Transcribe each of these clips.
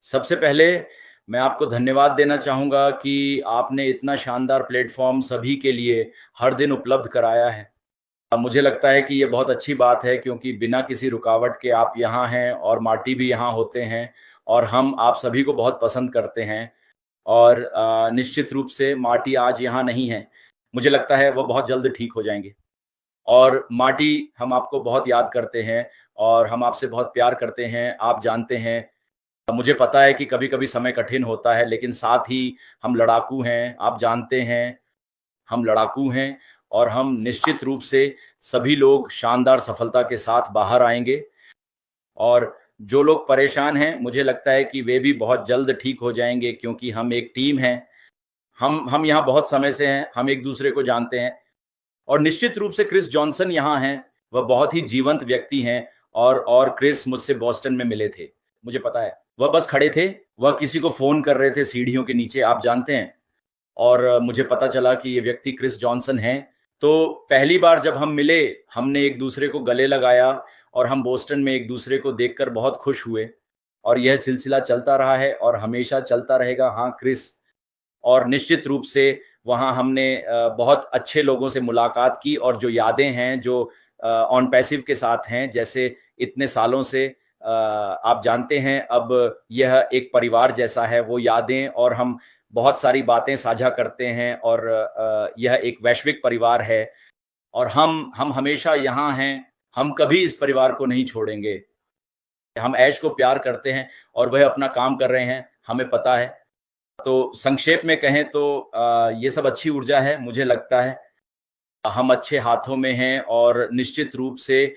सबसे पहले मैं आपको धन्यवाद देना चाहूँगा कि आपने इतना शानदार प्लेटफ़ॉर्म सभी के लिए हर दिन उपलब्ध कराया है। मुझे लगता है कि ये बहुत अच्छी बात है क्योंकि बिना किसी रुकावट के आप यहाँ हैं और मार्टी भी यहाँ होते हैं और हम आप सभी को बहुत पसंद करते हैं और निश्चित रूप से मार्टी आज यहाँ नहीं है। मुझे लगता है वो बहुत जल्द ठीक हो जाएँगे और मार्टी हम आपको बहुत याद करते हैं और हम आपसे बहुत प्यार करते हैं, आप जानते हैं। मुझे पता है कि कभी-कभी समय कठिन होता है, लेकिन साथ ही हम लड़ाकू हैं, आप जानते हैं, हम लड़ाकू हैं और हम निश्चित रूप से सभी लोग शानदार सफलता के साथ बाहर आएँगे और जो लोग परेशान हैं, मुझे लगता है कि वे भी बहुत जल्द ठीक हो जाएँगे क्योंकि हम एक टीम हैं। हम यहाँ बहुत समय से हैं, हम एक-दूसरे को जानते हैं और निश्चित रूप से क्रिस जॉनसन यहाँ हैं, वह बहुत ही जीवंत व्यक्ति हैं और क्रिस मुझसे बॉस्टन में मिले थे, मुझे पता है। वह बस खड़े थे, वह किसी को फ़ोन कर रहे थे सीढ़ियों के नीचे, आप जानते हैं। और मुझे पता चला कि ये व्यक्ति क्रिस जॉनसन हैं। तो पहली बार जब हम मिले, हमने एक-दूसरे को गले लगाया और हम बोस्टन में एक-दूसरे को देखकर बहुत खुश हुए और यह सिलसिला चलता रहा है और हमेशा चलता रहेगा। हाँ, क्रिस और निश्चित रूप से वहाँ हमने बहुत अच्छे लोगों से मुलाकात की और जो यादें हैं, जो ऑन पैसिव के साथ हैं, जैसे इतने सालों से आप जानते हैं, अब यह एक परिवार जैसा है, वो यादें और हम बहुत सारी बातें साझा करते हैं और यह एक वैश्विक परिवार है और हम हमेशा यहाँ हैं, हम कभी इस परिवार को नहीं छोड़ेंगे। हम ऐश को प्यार करते हैं और वह अपना काम कर रहे हैं, हमें पता है। तो संक्षेप में कहें तो ये सब अच्छी ऊर्जा है, मुझे लगता है। हम अच्छे हाथों में हैं और निश्चित रूप से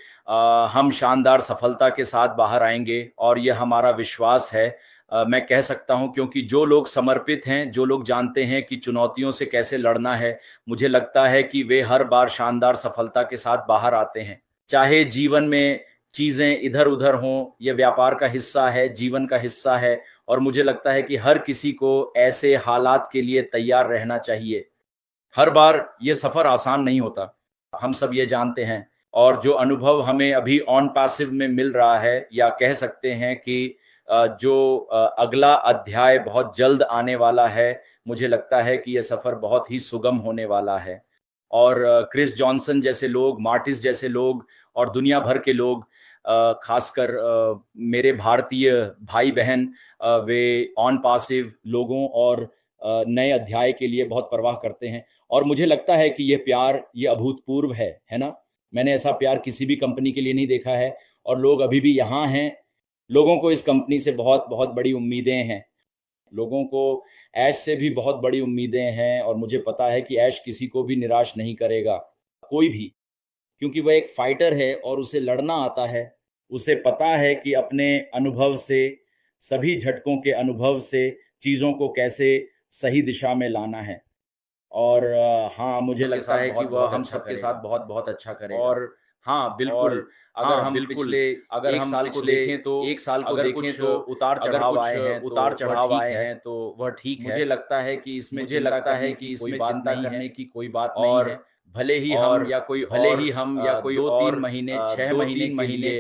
हम शानदार सफलता के साथ बाहर आएँगे और ये हमारा विश्वास है। मैं कह सकता हूँ क्योंकि जो लोग समर्पित हैं, जो लोग जानते हैं कि चुनौतियों से कैसे लड़ना है, मुझे लगता है कि वे हर बार शानदार सफलता के साथ बाहर आते हैं। चाहे जीवन में चीज़ें इधर-उधर हों, ये व्यापार का हिस्सा है, जीवन का हिस्सा है और मुझे लगता है कि हर किसी को ऐसे हालात के लिए तैयार रहना चाहिए। हर बार ये सफ़र आसान नहीं होता, हम सब ये जानते हैं और जो अनुभव हमें अभी ऑन पैसिव में मिल रहा है या कह सकते हैं कि जो अगला अध्याय बहुत जल्द आने वाला है, मुझे लगता है कि ये सफ़र बहुत ही सुगम होने वाला है और क्रिस जॉनसन जैसे लोग, मार्टिस जैसे लोग और दुनिया भर के लोग ख़ासकर मेरे भारतीय भाई-बहन वे ऑन पैसिव लोगों और नए अध्याय के लिए बहुत परवाह करते हैं और मुझे लगता है कि ये प्यार, ये अभूतपूर्व है ना? मैंने ऐसा प्यार किसी भी कंपनी के लिए नहीं देखा है और लोग अभी भी यहाँ हैं। लोगों को इस कंपनी से बहुत-बहुत बड़ी उम्मीदें हैं। लोगों को ऐश से भी बहुत बड़ी उम्मीदें हैं और मुझे पता है कि ऐश किसी को भी निराश नहीं करेगा, कोई भी। क्योंकि वह एक फाइटर है और उसे लड़ना आता है। उसे पता है कि अपने अनुभव से, सभी झटकों के अनुभव से चीज़ों को कैसे सही दिशा में लाना है। और हाँ, मुझे लगता है कि वह हम सबके साथ बहुत-बहुत अच्छा करेगा। और हाँ, बिल्कुल, अगर हम पिछले अगर हम साल को देखें तो 1 साल को देखें तो उतार-चढ़ाव आए हैं, उतार-चढ़ाव आए हैं, तो वह ठीक है। मुझे लगता है कि इसमें चिंता करने की कोई बात नहीं है। भले ही हम या कोई 2-3 महीने,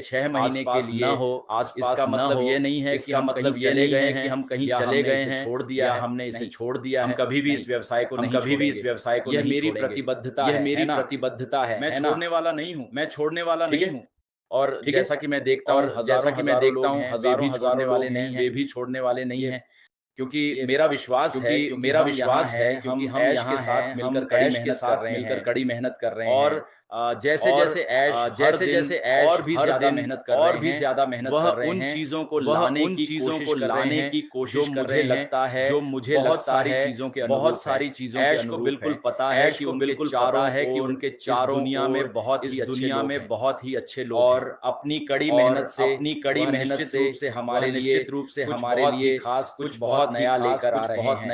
6 महीने के लिए ना हो, आस-पास इसका मतलब ये नहीं है कि हम कहीं चले गए हैं, हम कहीं चले गए हैं, छोड़ दिया है, हमने इसे छोड़ दिया है। हम कभी भी इस व्यवसाय को नहीं छोड़ेंगे। यह मेरी प्रतिबद्धता है, मैं छोड़ने वाला नहीं हूँ, और जैसा कि मैं देखता हूँ, हज़ारों छोड़ने वाले नहीं हैं, वे भी छोड़ने वाले नहीं हैं। क्योंकि मेरा विश्वास है कि हम ऐश के साथ मिलकर कड़ी मेहनत कर रहे हैं और जैसे-जैसे ऐश और भी ज़्यादा मेहनत कर रहे हैं, उन चीज़ों को लाने की कोशिश कर रहे हैं, जो मुझे लगता है बहुत सारी चीज़ों के अनुरूप है। बिल्कुल पता है कि उनके चारों दुनिया में बहुत ही अच्छे लोग और अपनी कड़ी मेहनत से हमारे लिए खास कुछ बहुत नया लेकर आ रहे हैं।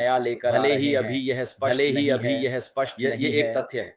भले ही अभी यह स्पष्ट ये एक तथ्य है,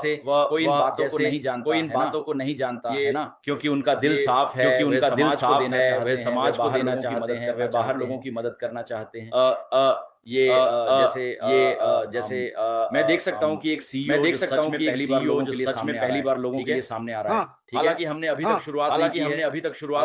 जैसे कोई इन बातों को नहीं जानता, कोई इन बातों को नहीं जानता है ना, क्योंकि उनका दिल साफ है, क्योंकि उनका दिल साफ है, वह समाज को देना चाहते हैं, वह बाहर लोगों की मदद करना चाहते हैं। जैसे मैं देख सकता हूँ कि एक सीईओ, मैं देख सकता हूँ कि सीईओ जो सच में पहली बार लोगों के लिए सामने आ रहा है। हालांकि हमने अभी तक शुरुआत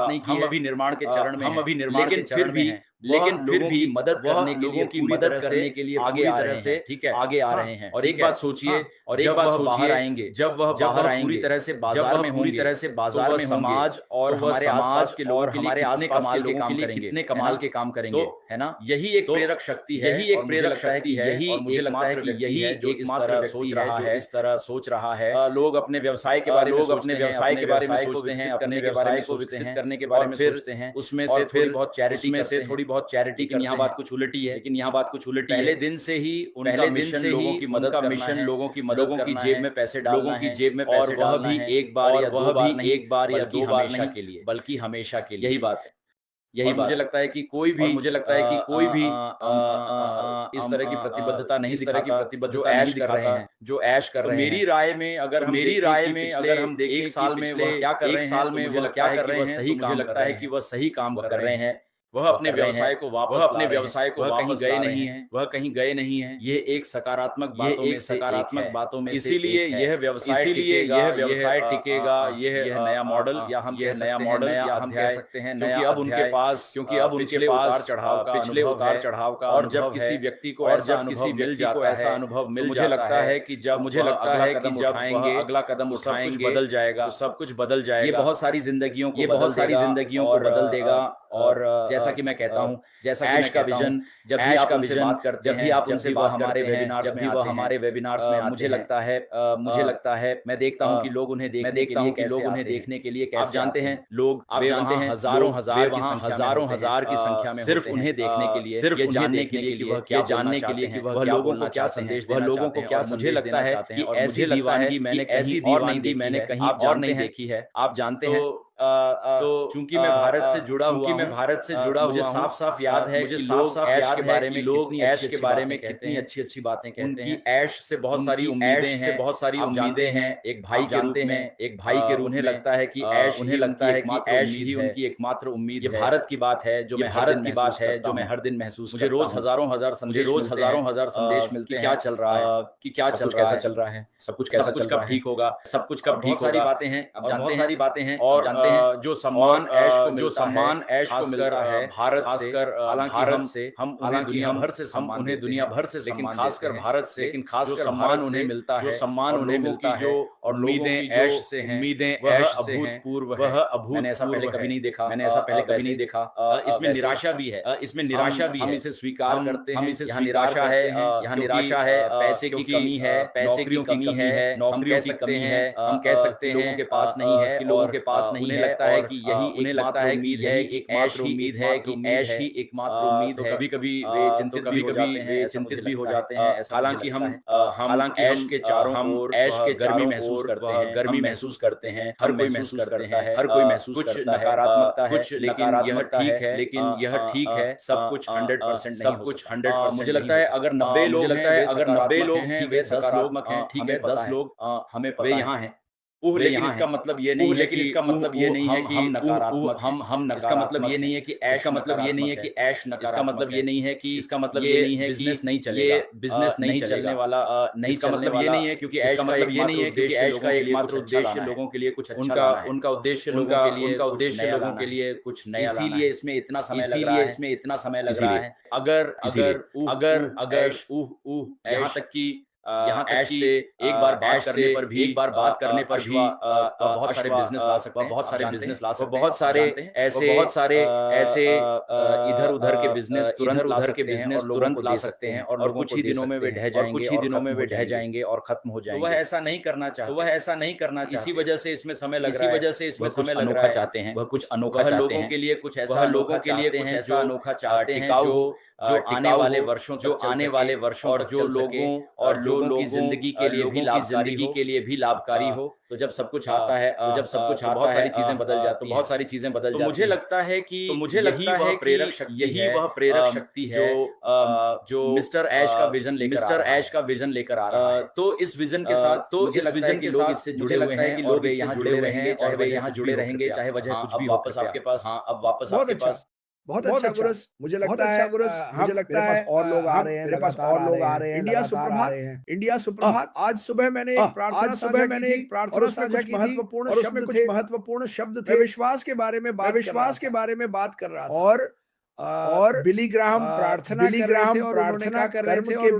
नहीं की, हम अभी निर्माण के चरण में, हम अभी निर्माण के चरण में हैं, लेकिन फिर भी मदद करने के लिए, मदद करने के लिए आगे आ रहे हैं, ठीक है, आगे आ रहे हैं। और एक बात सोचिए, और एक बात सोचिए, आएंगे जब वह बाहर आएंगे, पूरी तरह से बाजार में, पूरी तरह से बाजार में समाज और हमारे आसपास के लोग, हमारे आसपास के लोगों के लिए कितने कमाल के काम करेंगे, है ना। यही एक प्रेरक शक्ति है, यही एक प्रेरक शक्ति है, यही मुझे लगता है कि यही एक मात्र सोच रहा है, इस तरह सोच रहा है। लोग अपने व्यवसाय के बारे में, लोग अपने व्यवसाय के बारे में सोचते हैं, अपने व्यवसाय को विकसित करने के बारे में सोचते हैं, उसमें से फिर बहुत चैरिटी में से थोड़ी बहुत बहुत चैरिटी, लेकिन यहाँ बात कुछ उलटी है, लेकिन यहाँ बात कुछ उलटी है। पहले दिन से ही उनका मिशन लोगों की मदद करना है, मिशन लोगों की मदद, लोगों की जेब में पैसे डालना, लोगों की जेब में पैसे डालना, और वह भी एक बार या दो बार नहीं, एक बार या दो बार नहीं, के लिए, बल्कि हमेशा के लिए। यही बात है, यही बात। मुझे लगता है कि कोई भी, मुझे लगता है कि कोई भी इस तरह की प्रतिबद्धता नहीं, इस तरह की प्रतिबद्धता जो ऐश कर रहे हैं, जो ऐश कर रहे हैं। मेरी राय में अगर हम देखें एक साल में वो क्या कर रहे हैं, साल में वो क्या कर रहे हैं, सही काम लगता है कि वह सही काम कर रहे हैं। वह अपने व्यवसाय को वापस, वह अपने व्यवसाय को कहीं गए नहीं है, वह कहीं गए नहीं है। ये एक सकारात्मक बातों में, सकारात्मक बातों में, इसीलिए यह व्यवसाय, इसीलिए यह व्यवसाय टिकेगा। यह नया मॉडल, या हम यह नया मॉडल, या हम कह सकते हैं नया, अब उनके पास, क्योंकि अब उनके उतार चढ़ाव का, पिछले उतार चढ़ाव का, और जब किसी व्यक्ति को, और जब किसी व्यक्ति को ऐसा अनुभव मिल, मुझे लगता है कि जब, मुझे लगता है कि जब आएंगे, अगला कदम उठाएंगे, बदल जाएगा, सब कुछ बदल जाएगा। ये बहुत सारी जिंदगियों को, ये बहुत सारी जिंदगियों को बदल देगा। और जैसा कि मैं कहता हूं, जैसा ऐश का विजन, जब भी आप उनसे बात करते हैं, जब भी आप उनसे बात हमारे वेबिनार्स में, वो हमारे वेबिनार्स में मुझे लगता है, मैं देखता हूं कि लोग उन्हें देखने के लिए, कि लोग उन्हें देखने के लिए कैसे, आप जानते हैं, लोग, आप जानते हैं, हजारों हजार की संख्या में, सिर्फ उन्हें देखने के लिए, सिर्फ जानने के लिए कि वह क्या, जानने के लिए कि वह लोगों को क्या संदेश, वह लोगों को क्या संदेश देना चाहते हैं। और ऐसी दीवानगी मैंने ऐसी दीवानगी मैंने कहीं और नहीं देखी है। आप जानते हैं, तो चूंकि मैं भारत से जुड़ा हुआ, मुझे साफ साफ याद है, मुझे साफ साफ याद है कि लोग ऐश के बारे में कितनी अच्छी अच्छी बातें कहते हैं। ऐश से बहुत सारी उम्मीदें हैं, बहुत सारी उम्मीदें हैं। एक भाई के रूप में, एक भाई के रूप में लगता है कि ऐश, उन्हें लगता है कि ऐश ही उनकी एकमात्र उम्मीद है। भारत की बात है, जो मैं भारत की बात है, जो मैं हर दिन महसूस, मुझे रोज हजारों हजार संदेश मिलते हैं। क्या चल रहा है, कि क्या चल, कैसा चल रहा है, सब कुछ कैसा, कब ठीक होगा, सब कुछ कब ठीक होगा, सारी बातें हैं, बहुत सारी बातें हैं। और जो सम्मान ऐश को, जो सम्मान ऐश को मिलता है भारत से, भारत से हम उन्हें दुनिया भर से सम्मान, उन्हें दुनिया भर से, लेकिन खासकर भारत से, लेकिन खासकर सम्मान उन्हें मिलता है, जो सम्मान उन्हें मिलता है, और उम्मीदें ऐश से हैं, उम्मीदें ऐश से हैं, वह अभूतपूर्व। मैंने ऐसा पहले कभी नहीं देखा, मैंने ऐसा पहले कभी नहीं देखा। इसमें निराशा भी है, इसमें निराशा भी है, हम इसे स्वीकार करते हैं, हम इसे निराशा है, यहाँ निराशा है, पैसे की कमी है, पैसे की कमी है, नौकरियों की कमी है, हम कह सकते हैं लोगों के पास नहीं है, कि लोगों के पास नहीं है, लगता है कि यही उन्हें लगता है उम्मीद है, एकमात्र उम्मीद है, कि ऐश ही एकमात्र उम्मीद है। कभी कभी वे चिंतित भी हो जाते हैं। हालांकि हम ऐश के चारों ओर ऐश के गर्मी महसूस करते हैं, गर्मी महसूस करते हैं, हर कोई महसूस करता है, हर कोई महसूस करता है। कुछ नकारात्मकता है, लेकिन यह ठीक है, लेकिन यह ठीक है। सब कुछ 100% नहीं, सब कुछ 100%। मुझे लगता है अगर 90 लोग, मुझे लगता है अगर 90 लोग हैं, वे 10 लोग हैं, ठीक है, 10 लोग हमें वे यहाँ हैं। लेकिन इसका मतलब ये नहीं, लेकिन इसका मतलब ये नहीं है कि हम नकारात्मक, हम इसका मतलब ये नहीं है कि ऐश का मतलब ये नहीं है कि ऐश, इसका मतलब ये नहीं है कि, इसका मतलब ये नहीं है कि बिजनेस नहीं चलेगा, बिजनेस नहीं चलने वाला नहीं, इसका मतलब ये नहीं है क्योंकि ऐश का मतलब ये नहीं है कि ऐश का एकमात्र उद्देश्य लोगों के लिए कुछ अच्छा, उनका उद्देश्य लोगों के लिए, उनका उद्देश्य लोगों के लिए कुछ नया, इसीलिए इसमें इतना समय लग रहा है, इसमें इतना समय लग रहा है। अगर यहाँ तक कि यहाँ ऐश से एक बार बात करने पर भी, बहुत सारे बिजनेस ला सकते हैं, बहुत सारे बिजनेस ला सकते हैं, बहुत सारे ऐसे इधर उधर के बिजनेस तुरंत ला सकते हैं, और कुछ ही दिनों में वे ढह जाएंगे, और खत्म हो जाएंगे। वह ऐसा नहीं करना चाहते, इसी वजह से इसमें समय लग रहा है, इसी वजह से इसमें समय लग रहा है। चाहते हैं, वह कुछ अनोखा चाहते हैं, लोगों के लिए कुछ ऐसा अनोखा चाहते हैं, जो अनोखा चाहते हैं, जो आने वाले वर्षों, और जो लोगों की जिंदगी के लिए भी लाभकारी हो। तो जब सब कुछ आता है, बहुत सारी चीजें बदल जाती हैं, तो मुझे लगता है कि यही वह प्रेरक शक्ति है जो मिस्टर ऐश का विजन लेकर आ रहा है। तो इस विजन के साथ, तो इस विजन के लोग इससे जुड़े हुए हैं, कि लोग यहाँ जुड़े हुए हैं, चाहे वह यहाँ जुड़े रहेंगे, चाहे वजह कुछ भी वापस आपके पास, अब वापस आपके पास। बहुत अच्छा गुरस, मुझे लगता है और लोग आ रहे हैं, मेरे पास और लोग आ रहे हैं। इंडिया सुप्रभात। आज सुबह मैंने एक प्रार्थना साझा की, कुछ महत्वपूर्ण शब्द थे। विश्वास के बारे में बात कर रहा था, और बिली ग्राहम प्रार्थना कर रहे थे, और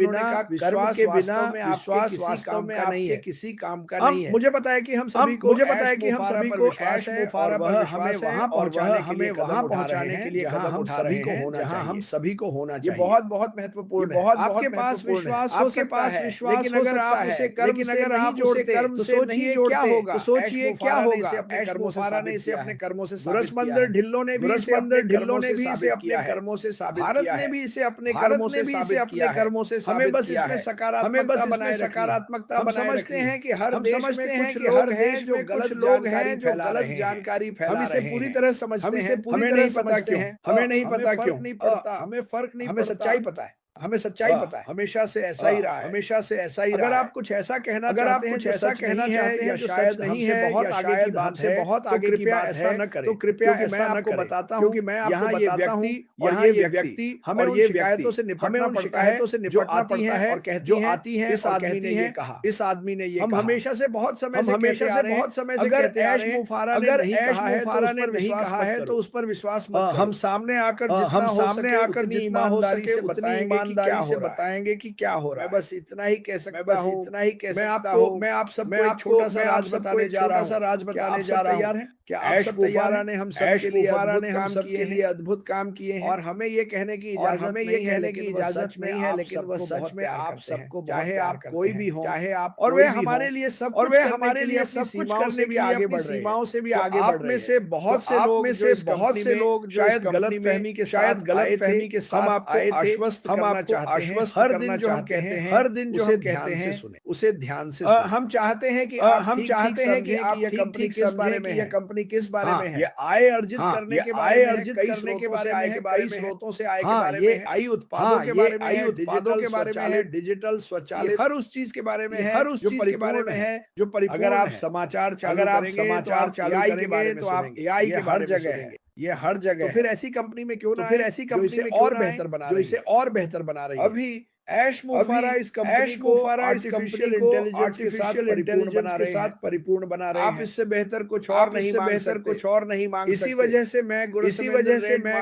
विश्वास के बिना विश्वास वास्तव में आपके किसी काम का नहीं है। मुझे पता है कि हम सभी को ऐश मुफारा पर हमें वहां पहुंचाने के लिए कदम उठा रहे हैं, जहां हम सभी को होना चाहिए। बहुत बहुत महत्वपूर्ण है। आपके पास विश्वास हो सकता है, लेकिन अगर आप उसे कर्म से नहीं जोड़ते, तो सोचिए क्या होगा। ऐश मुफारा ने इसे अपने कर्मों से, गुरसमंदर ढिल्लों ने भी इसे अपने अपने कर्मों से साबित किया है। भारत ने भी इसे अपने कर्मों से साबित किया है। हमें बस इसमें सकारात्मकता हम समझते हैं कि हर देश में कुछ लोग हैं जो गलत जानकारी फैला रहे हैं। हम इसे पूरी तरह समझते हैं। हमें नहीं पता क्यों, हमें नहीं पता क्यों, हमें फर्क नहीं, हमें सच्चाई पता है, हमें सच्चाई पता है। हमेशा से ऐसा ही रहा है, हमेशा से ऐसा ही। अगर आप कुछ ऐसा कहना चाहते हैं जो शायद नहीं है, बहुत आगे की बात है, बहुत आगे की बात है, न करें। तो कृपया मैं आपको बताता हूँ, क्योंकि मैं यहाँ ये व्यक्ति हमें ये शिकायतों से निपटना पड़ता है, जो आती है और कहती है इस आदमी ने ये कहा, इस आदमी ने ये कहा। हमेशा से बहुत समय से अगर ऐश मुफारा ने नहीं कहा है तो उस पर विश्वास मत करो। हम सामने आकर जितना हो सके ईमानदारी से बताएंगे कि क्या हो रहा है। मैं बस इतना ही कह सकता हूँ, मैं आप सबको एक छोटा सा राज बताने जा रहा हूँ। क्या ऐश मुफारा ने हम सबके लिए अद्भुत काम किए हैं, और हमें ये कहने की इजाजत नहीं है, लेकिन वह सच में आप सबको, चाहे आप कोई भी हो, चाहे आप, और वे हमारे लिए सब कुछ करने भी आगे बढ़ रहे हैं, सीमाओं से भी आगे बढ़ रहे हैं। से बहुत से लोग शायद गलतफहमी के साथ हम आपको आश्वस्त करना चाहते हैं। हर दिन जो हम कहते हैं उसे ध्यान से सुनें। हम चाहते हैं कि आप ये कंपनी किस बारे में है, कंपनी किस बारे में है, ये आय अर्जित करने के बारे में, कई स्रोतों से आय के बारे में, आय उत्पादों के बारे में, डिजिटल के बारे में, डिजिटल स्वचालित, हर उस चीज के बारे में है, हर उस चीज के बारे में है जो परिपूर्ण है। अगर आप समाचार चालू करेंगे तो आप एआई के हर जगह है, ये हर जगह। तो फिर ऐसी कंपनी में क्यों ना, फिर ऐसी कंपनी में और बेहतर बना रही है। अभी ऐश मुफारा इस कंपनी को आर्टिफिशियल इंटेलिजेंस के साथ परिपूर्ण बना रहे हैं। आप इससे बेहतर कुछ और नहीं मांग सकते। इसी वजह से मैं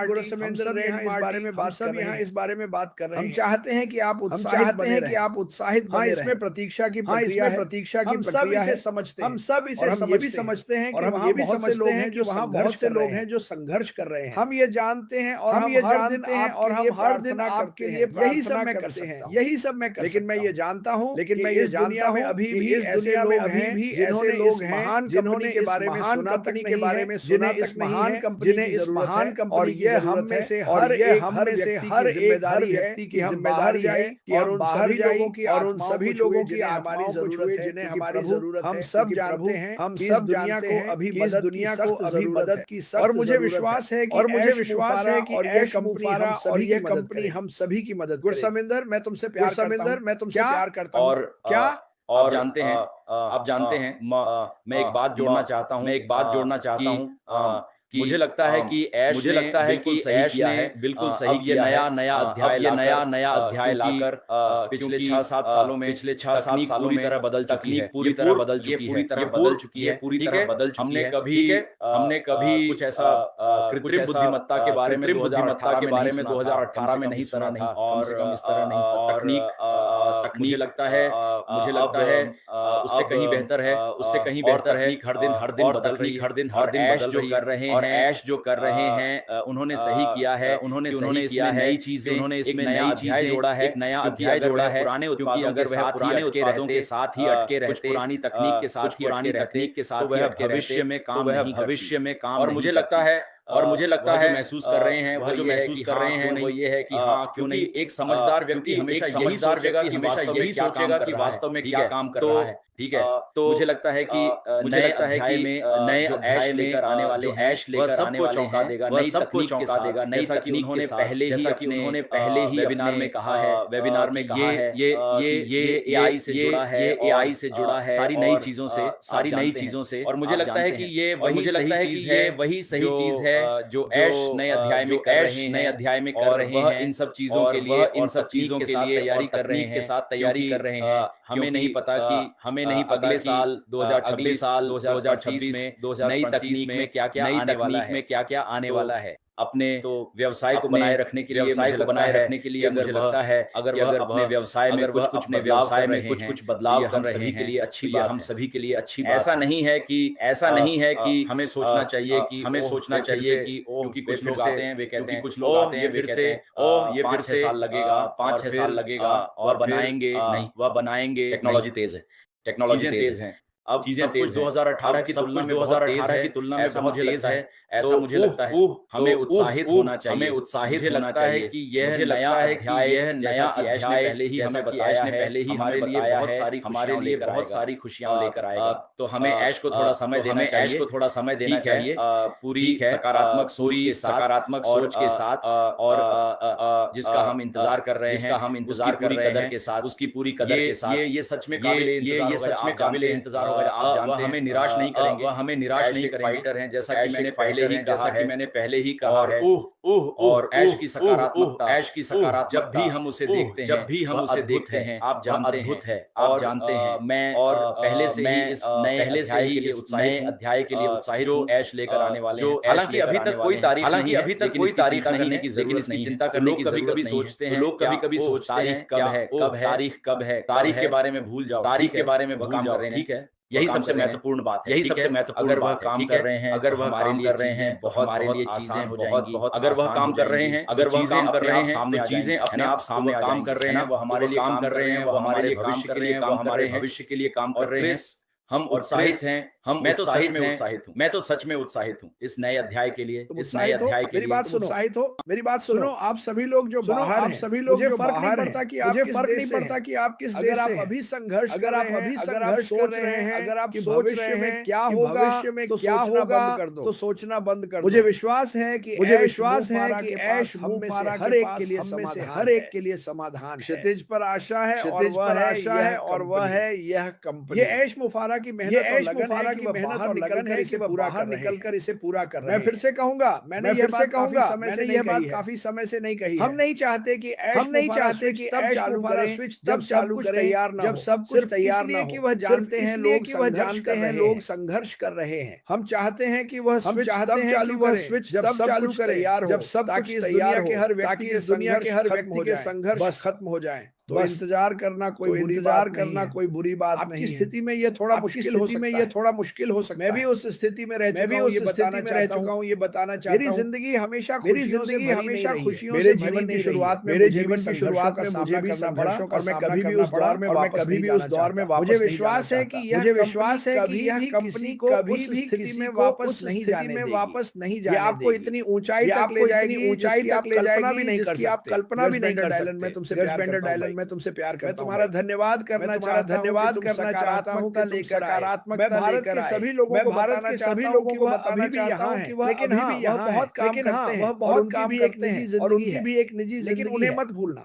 गुरुसमेंद्र इस बारे में बात कर रहे हैं। हम चाहते हैं कि आप उत्साहित बने रहें। इसमें प्रतीक्षा की प्रक्रिया है। हम सब इसे समझते हैं और हम ये भी समझते हैं कि वहाँ बहुत से लोग हैं जो संघर्ष कर रहे हैं। हम ये जानते हैं और हम हर दिन आपके लिए यही सब मैं करते हैं, यही सब मैं कर। लेकिन मैं ये जानता हूँ, इस दुनिया में अभी भी ऐसे लोग हैं जिन्होंने के बारे में सुना तक नहीं, जिन्हें इस महान कंपनी और ये हम में से हर एक व्यक्ति की जिम्मेदारी है कि और उन सभी लोगों की हमारी जरूरत है, जिन्हें हमारी जरूरत है। हम सब जानते हैं, हम सब दुनिया को अभी मदद की, और मुझे विश्वास है कि ये कंपनी हम सभी की मदद। गुरसमिंदर, मैं तुमसे प्यार करता हूँ। और क्या और आप जानते हैं मैं एक बात जोड़ना चाहता हूँ कि मुझे लगता है कि ऐश ने बिल्कुल सही किया है। नया अध्याय लाकर पिछले 6-7 सालों में पूरी तरह बदल चुकी है। हमने कभी कुछ ऐसा कृत्रिम बुद्धिमत्ता के बारे में 2018 में नहीं सुना था, और इस तरह नहीं। तकनीक मुझे लगता है उससे कहीं बेहतर है। हर दिन बदल रही, ऐश जो कर रहे हैं उन्होंने सही किया है। उन्होंने नई चीजें, उन्होंने इसमें नया अध्याय जोड़ा है, पुराने उत्पादों के साथ ही अटके रहते, पुरानी तकनीक के साथ तो वह भविष्य में काम और मुझे लगता है जो महसूस कर रहे हैं वो ये है कि हाँ, क्यों नहीं। एक समझदार व्यक्ति हमेशा यही सोचेगा कि वास्तव में क्या काम कर रहा है। ठीक है, तो मुझे लगता है कि नए अध्याय लेकर आने वाले सबको चौंका देगा, नई तकनीक के साथ, जैसा कि उन्होंने पहले ही वेबिनार में कहा है, ये एआई से जुड़ा है, सारी नई चीजों से। और मुझे लगता है कि ये वही सही चीज है जो ऐश नए अध्याय में कर रहे हैं। इन सब चीजों के लिए तैयारी कर रहे हैं। हमें नहीं पता कि अगले साल 2026 में नई तकनीक में क्या आने वाला है। अपने तो व्यवसाय को बनाए रखने के लिए मुझे लगता है अगर वह अपने व्यवसाय में कुछ बदलाव कर रहे हैं, के लिए अच्छी बात, हम सभी के लिए अच्छी बात। ऐसा नहीं है कि हमें सोचना चाहिए कि क्योंकि कुछ लोग आते हैं, वे कहते हैं कुछ लोग आते हैं फिर से ये 5-6 साल लगेगा, 5-6 साल लगेगा और बनाएंगे नहीं, वह बनाएंगे। टेक्नोलॉजी तेज है, अब चीजें तेज 2018 की तुलना में 2018 की तुलना में बहुत तेज है, ऐसा मुझे लगता है। हमें उत्साहित होना चाहिए, हमें उत्साहित होना चाहिए कि यह नया अध्याय, यह नया अध्याय पहले ही हमें बताया है, पहले ही हमारे लिए बहुत सारी हमारे लिए बहुत सारी खुशियां लेकर आएगा। तो हमें ऐश को थोड़ा समय देना चाहिए, ऐश को थोड़ा समय देना चाहिए, पूरी सकारात्मक सोच के साथ और जिसका हम इंतजार कर रहे हैं, जिसका हम इंतजार कर रहे हैं के साथ, उसकी पूरी कदर के साथ, ये सच में काबिल इंतजार होगा। आप जानते हैं, हमें निराश नहीं करेंगे, वह हमें निराश नहीं करेंगे। फाइटर हैं, जैसा कि मैंने पहले ही कहा है। और ऐश की सकारात्मकता, जब भी हम उसे देखते हैं, आप जानते हैं, आप जानते हैं, मैं और पहले से ही इस नए अध्याय के लिए उत्साहित, जो ऐश लेकर आने वाले हैं। हालांकि अभी तक कोई तारीख नहीं है, लेकिन इसकी चिंता करने की कभी सोचते हैं, लोग कभी सोचते हैं तारीख कब है, तारीख के बारे में भूल जाओ, तारीख के बारे में काम कर रहे हैं, ठीक है। यही सबसे महत्वपूर्ण बात है, यही सबसे महत्वपूर्ण। अगर वह काम कर रहे हैं, अगर वह काम कर रहे हैं, हमारे लिए चीजें हो जाएंगी। अगर वह काम कर रहे हैं, अगर वह काम कर रहे हैं, सामने चीजें अपने आप सामने काम कर रहे हैं, वो हमारे लिए काम कर रहे हैं, वो हमारे लिए भविष्य के लिए काम कर रहे हैं, भविष्य के लिए काम कर रहे हैं। हम उत्साहित हैं, मैं तो सच में उत्साहित हूँ, मैं तो सच में उत्साहित हूँ इस नए अध्याय के लिए, इस नए अध्याय के लिए। मेरी बात सुनो, उत्साहित हो, मेरी बात सुनो। आप सभी लोग जो बाहर हैं, सभी लोग जो फर्क नहीं पड़ता कि आप फर्क नहीं पड़ता कि आप किस देश से हैं। अगर आप अभी संघर्ष सोच रहे हैं, अगर आप सोच रहे हैं क्या होगा, भविष्य में क्या होगा, तो सोचना बंद कर दो। मुझे विश्वास है कि ऐश हम में से हर एक के लिए समाधान। क्षितिज पर आशा है, और वह है यह कंपनी। ये ऐश मुफारा की मेहनत और लगन है, इसे बाहर निकलकर इसे पूरा कर रहे हैं। मैं फिर से कहूंगा, मैंने यह बात काफी समय से नहीं कही। हम नहीं चाहते कि तब चालू करें, स्विच तब चालू करें जब सब कुछ तैयार ना हो, कि वह जानते हैं लोग संघर्ष कर रहे हैं। हम चाहते हैं कि वह स्विच जब सब चालू करे, जब सब ताकि इस दुनिया के हर व्यक्ति के संघर्ष बस खत्म हो जाए। तो इंतजार करना कोई बुरी बात नहीं है। स्थिति में ये थोड़ा मुश्किल हो सकता है। मैं भी उस स्थिति में रह चुका हूँ, ये बताना चाहता हूँ। मेरी जिंदगी हमेशा खुशियों से, मेरे जीवन की शुरुआत में मुझे भी करना पड़ा, और मैं कभी भी उस दौर में मुझे विश्वास है कि यह कंपनी को उस स्थिति में वापस नहीं जाने, आपको इतनी ऊंचाई तक ले जाएगी जिसकी आप कल्पना भी नहीं कर सकते। मैं तुमसे मैं तुमसे प्यार करता हूं। मैं तुम्हारा धन्यवाद करना चाहता हूं। मैं भारत के सभी लोगों को बताना चाहता हूं, लेकिन वह बहुत काम करते हैं, और उनकी भी एक निजी जिंदगी है, लेकिन उन्हें मत भूलना।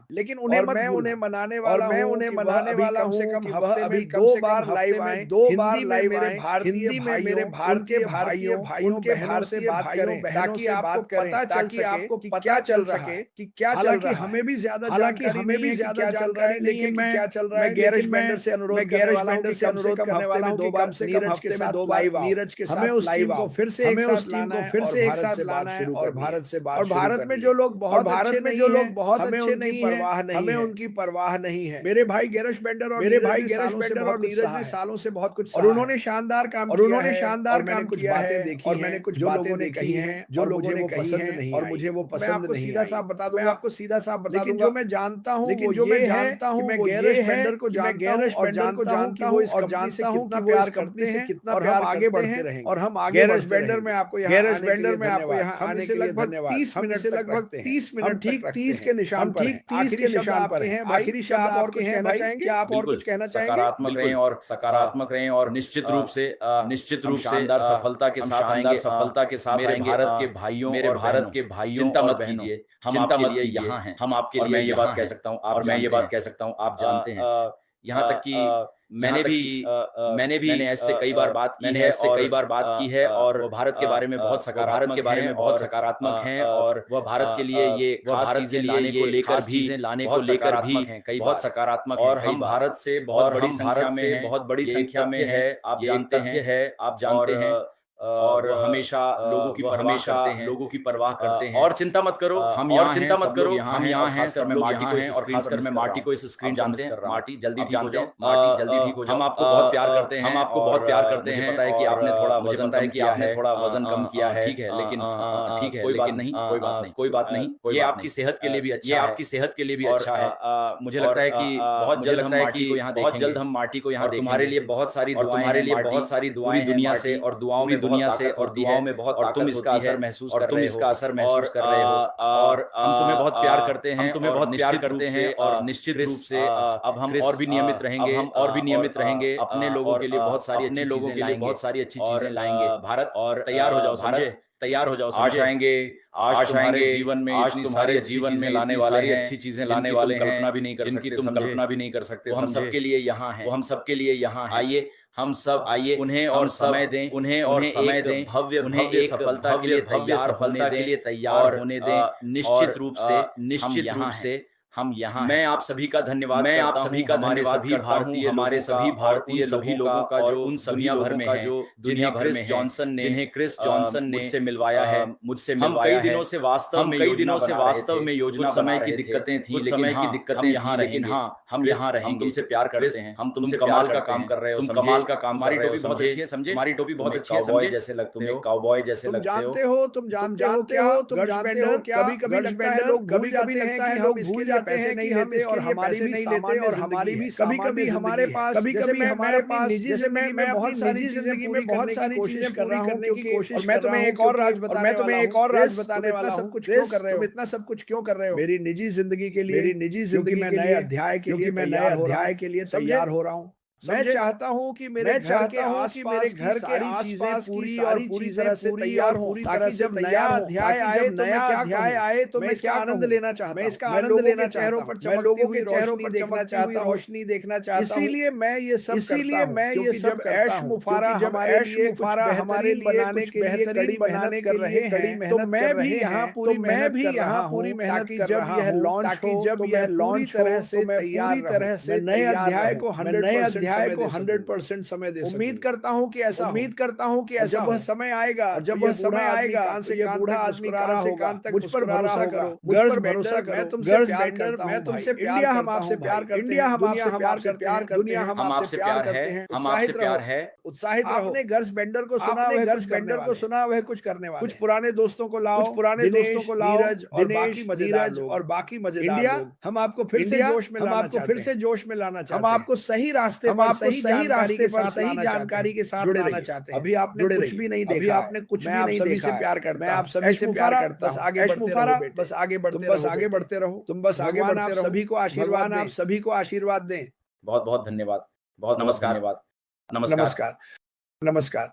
मैं उन्हें मनाने वाला हूं कम से कम हफ्ते में 2 बार लाइव आए, हिंदी में मेरे भारतीय भाइयों उनके बहनों से बात करें, ताकि आपको पता चल सके कि क्या चल रहा है। हमें भी ज्यादा जानकारी, लेकिन मैं गैरेज बेंडर से अनुरोध करने वाला हूं 2 बार से नीरज के साथ लाइव हमें उस टीम को फिर से एक साथ लाना है, और भारत से बात। और भारत में जो लोग बहुत अच्छे नहीं है, हमें उनकी परवाह नहीं है। मेरे भाई गैरेज बेंडर और नीरज ने सालों से बहुत कुछ, और उन्होंने शानदार काम किया है, और मैंने कुछ बातें देखी हैं जो मुझे वो पसंद नहीं, और मुझे वो पसंद नहीं। सीधा साफ बता दूंगा, लेकिन जो मैं जानता हूँ, मैं गैरेज बेंडर को जानता हूँ कि वो इस कंपनी से कितना प्यार करते हैं, और हम आगे बढ़ते रहेंगे, और हम आगे। गैरेज बेंडर में आपको यहाँ आने से लगभग 30 मिनट, ठीक 30 के निशान पर हैं। आखिरी शब्द और कुछ कहना चाहेंगे? क्या आप और कुछ कहना चाहेंगे? सकारात्मक रहें, और निश्चित रूप से शानदार सफलता के साथ मेरे भारत के भाइयों, चिंता मत कीजिए, हम आपके लिए यहाँ हैं, हम आपके लिए। मैं ये बात कह सकता हूँ, आप जानते हैं, यहाँ तक कि मैंने भी ऐसे कई बार बात की है, और भारत के बारे में बहुत सकारात्मक हैं, और वह भारत के लिए ये खास चीजें लाने को लेकर भी कई बहुत सकारात्मक, और हम भारत से बहुत बड़ी संख्या में है, आप जानते हैं, और हमेशा लोगों की परवाह करते हैं। और चिंता मत करो, हम यहाँ चिंता मत करो, हम यहाँ हैं, सब लोग यहाँ हैं, और खासकर मैं मार्टी को इस स्क्रीन जानते हैं। मार्टी जल्दी ठीक हो जाओ, मार्टी जल्दी ठीक हो जाओ। हम आपको बहुत प्यार करते हैं, हम आपको बहुत प्यार करते हैं। पता है कि आपने थोड़ा वजन कम किया है, थोड़ा वजन कम किया है, ठीक है, लेकिन ठीक है, कोई बात नहीं, कोई बात नहीं, कोई बात नहीं। ये आपकी सेहत के लिए भी अच्छा है, ये आपकी सेहत के लिए भी अच्छा है। मुझे लगता है कि बहुत जल्द हम मार्टी को यहाँ देखेंगे, बहुत जल्द हम मार्टी को यहाँ देखेंगे। तुम्हारे लिए बहुत सारी दुआएं, तुम्हारे लिए बहुत सारी दुआएं दुनिया से, और दुआओं में दुनिया से, और दुआओं में बहुत, और तुम इसका असर महसूस कर रहे हो, तुम इसका असर महसूस कर रहे हो। और हम तुम्हें बहुत प्यार करते हैं, हम तुम्हें बहुत प्यार करते हैं, और निश्चित रूप से अब हम और भी नियमित रहेंगे, हम और भी नियमित रहेंगे। अपने लोगों के लिए बहुत सारी, अपने लोगों के लिए बहुत सारी अच्छी चीजें लाएंगे भारत। और तैयार हो जाओ, भारत तैयार हो जाओ, आज आएंगे, आज आएंगे जीवन में, आज तुम्हारे जीवन में लाने वाले हैं, अच्छी चीजें लाने वाले हैं, कल्पना भी नहीं कर सकते, जिनकी तुम कल्पना भी नहीं कर सकते। हम सबके लिए यहाँ हैं, वो हम सबके लिए यहाँ हैं। आइए हम सब, आइए उन्हें और समय दें, उन्हें और समय दें, भव्य, उन्हें एक सफलता के लिए, भव्य सफलता के लिए तैयार होने दें। निश्चित रूप से, निश्चित रूप से हम यहाँ, मैं आप सभी का धन्यवाद, मैं आप सभी का धन्यवाद, सभी भारतीय, हमारे सभी भारतीय सभी लोगों का, जो उन दुनिया भर में है, जो दुनिया भर में जॉनसन ने, जिन्हें क्रिस जॉनसन ने मुझसे मिलवाया है, मुझसे मिलवाया है। हम कई दिनों से वास्तव में, कई दिनों से वास्तव में योजना, समय की दिक्कतें थी, कुछ समय की दिक्कतें यहाँ, लेकिन हाँ, हम यहाँ रहेंगे, हम तुमसे प्यार करते हैं, हम तुमसे कमाल का काम कर रहे हो, तुम कमाल का काम, हमारी टोपी बहुत अच्छी है, समझे, हमारी टोपी बहुत अच्छी है, समझे, जैसे लगते हो काउबॉय जैसे लगते हो। जानते हो, तुम जानते हो क्या, तुम जानते हो क्या, कभी लगता है लोग, कभी लगता है लोग भूल जाते हैं कि हम और हमारी भी नहीं लेते, और हमारी भी कभी हमारे पास, कभी हमारे पास निजी जिंदगी में बहुत सारी जिंदगी में बहुत सारी चीजें पूरी करने की कोशिश, और मैं तुम्हें एक और राज बताने वाला हूं, सब कुछ क्यों कर रहे हो, इतना सब कुछ क्यों कर रहे हो मेरी निजी जिंदगी के लिए, मेरी निजी जिंदगी में नए अध्याय के लिए, मैं नए अध्याय के लिए तैयार हो रहा हूं। मैं चाहता हूं कि मेरे घर के आसपास पूरी और पूरी तरह से तैयार हो, ताकि जब नया अध्याय आए तो मैं इसका आनंद लेना चाहता हूं, मैं इसका आनंद लेना चेहरों पर, मैं लोगों के चेहरों पर देखना चाहता हूं, रोशनी देखना चाहता हूं। इसीलिए मैं ये सब जब ऐश मुफारा हमारे लिए बनाने के लिए कड़ी बनाने कर रहे हैं, तो मैं भी यहाँ पूरी मेहनत कर रहा हूं, जब यह लॉन्च हो, जब यह लॉन्च तरह से पूरी तरह से नए अध्याय को 100% समय दे सकूं। उम्मीद करता हूं कि ऐसा जब वह समय आएगा, जब वह समय आएगा, ये बूढ़ा आदमी कान से कान तक मुझ पर भरोसा करो, भरोसा करो, मैं तुमसे प्यार करता हूं, मैं तुमसे प्यार, हम आपसे प्यार करते हैं, इंडिया हम आपसे प्यार करते हैं, दुनिया हम आपसे प्यार करते हैं, हम आपसे प्यार है, उत्साहित रहो। आपने गर्ल्स बेंडर को सुना, वह कुछ करने वाले, कुछ पुराने दोस्तों को लाओ, नीरज और बाकी मजेदार इंडिया, हम आपको फिर से जोश में लाना चाहते हैं, हम आपको सही रास्ते, हम आपको सही रास्ते पर सही जानकारी के साथ लाना चाहते हैं। अभी आपने कुछ भी नहीं देखा, अभी आपने कुछ भी नहीं देखा, से प्यार करता, मैं आप सभी से प्यार करता हूं, बस आगे बढ़ते रहो, तुम बस आगे बढ़ते रहो, सभी को आशीर्वाद, आप सभी को आशीर्वाद दें। बहुत बहुत धन्यवाद, बहुत नमस्कार, नमस्कार।